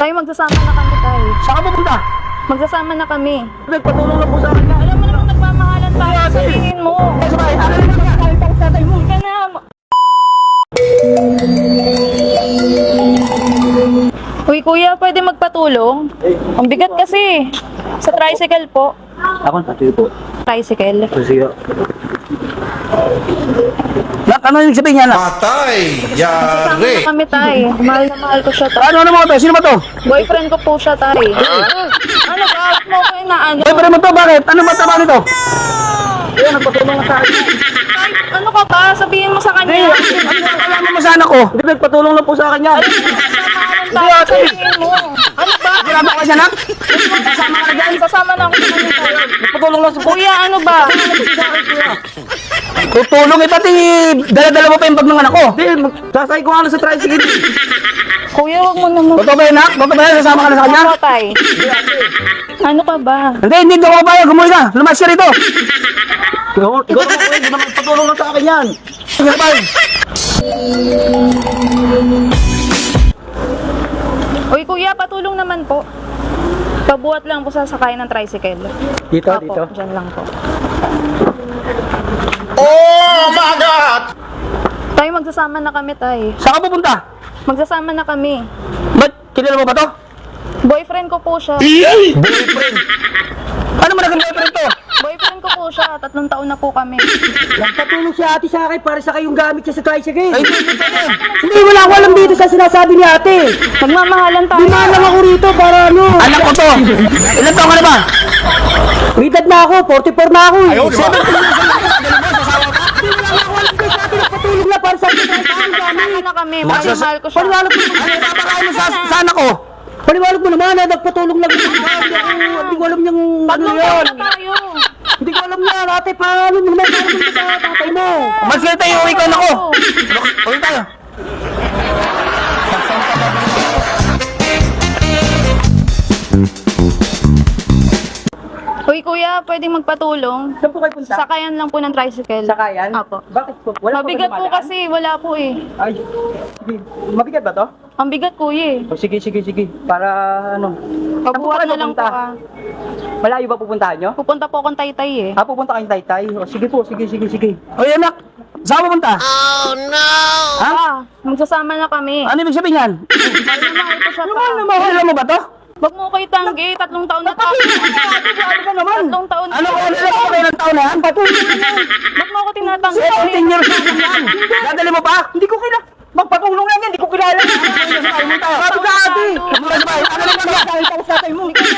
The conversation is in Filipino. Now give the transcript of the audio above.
Tayo magsasama na kami tayo. Saan ka pupunta? Magsasama na kami. Nagpatulong lang po sa akin. Alam mo naman nagmamahalan tayo sa tingin mo. Sabay, ano na lang kahit ako tatay mo. Ka na. Uy kuya, pwede magpatulong? Ang bigat kasi. Sa tricycle po. Ako, tatay po. Tricycle. Sige. Nak, ano yung sabihin niya, nak? Patay! Magsasama Yari! na kami tayo. Mahal na mahal ko siya tayo. Ano mo to? Sino ba to? Boyfriend ko po siya tayo. Ano ba? Huwag mo ko inaano. Ay, pero mo to, bakit? Ano ba trabaho nito? Ayun, nagpatulong lang sa akin. Ano ka ba? Sabihin mo sa kanya. Alam mo sa anak ko. Hindi, nagpatulong lang po sa akin yan. Tayo sa tingin mo. Ano ba? Grabe ka dyan, nak? Kasama ka na dyan. Sasama na ako sa kanya tayo. Nagpatulong lang sa Kuya, ano ba? Tutulong eh, pati dala-dala mo pa yung bag ng anak ko. Hindi, sasay ko nga sa tricycle. Kuya, wag mo naman. Totoo ba yun, nak? Totoo ba yun? Sasama ka na sa kanya? Ano tay? Ano ka ba? Hindi daw ako ba yun? Gumuwi ka. Lumayas ka rito. Ikaw naman po, hindi naman patulong lang sa akin yan. Sige, bye. Uy, kuya, patulong naman po. Pabuhat lang po sa sakay ng tricycle. Dito, Opo, dito. dyan lang po. Oh my God! Tayo magsasama na kami, tay. Saan ka pupunta? Magsasama na kami. Ba't? Kilala mo ba to? Boyfriend ko po siya. Boyfriend. Ano mo naging boyfriend to? Boyfriend ko po siya. 3 taon na po kami. Nagpatulong si ate sa akin para sa kayong gamit siya sa tricycle. Ay, hindi pa yun. Hindi, wala ko alam dito sa sinasabi ni ate. Nagmamahalan tayo. Dumaan lang ako rito para ano. Anak ko to. Ilan taon ka na ba? May edad na ako, 44 na ako. Ayaw, di ba? Nagpatulong na para sa akin sa gamit. Magsasama na kami. Mahal ko siya. Paliwanag mo naman. Ano papakain mo sa anak ko? Paliwanag mo naman na nagpatulong lang. Hindi ko alam niyang ano 3 yun. taon na tayo. Hindi ko alam niya, ate, paano mo naman paano mo sa tatay mo. Mas kayo tayo, uwi ka, anak ko. Uwi tayo. Uy, kuya, pwedeng magpatulong? Saan po kayo punta? Sakayan lang po ng tricycle. Sakayan? Apo. Bakit po? Wala Mabigat po dumadaan? kasi. Wala po eh. Ay, sige. Mabigat ba to? Ang bigat, kuya eh. O, sige. Para ano. Pabuhat Saan na lang po pupunta? Malayo ba pupuntahan nyo? Pupunta po akong Taytay eh. Pupunta kayong Taytay. O, sige po, sige. Uy, anak. Saan ka pupunta? Ah, magsasama na kami. Ano ibig sabihin yan? Mahal na mahal ko siya pa. Kilala mo ba to? Wag mo kayo tanggi. 3 taon na tayo. Ano ka naman? 3 taon na. Ano ko nila ko kayo ng taon na yan? Wag mo ako tinatanggi. 17 years na yan. Dadali mo pa? Hindi ko kilala. Magpatulong lang yan, hindi ko kilala. Sabi ka ate. Ano? Ano ba? Ano ba? Dahil ako sa tatay mo. Hindi ka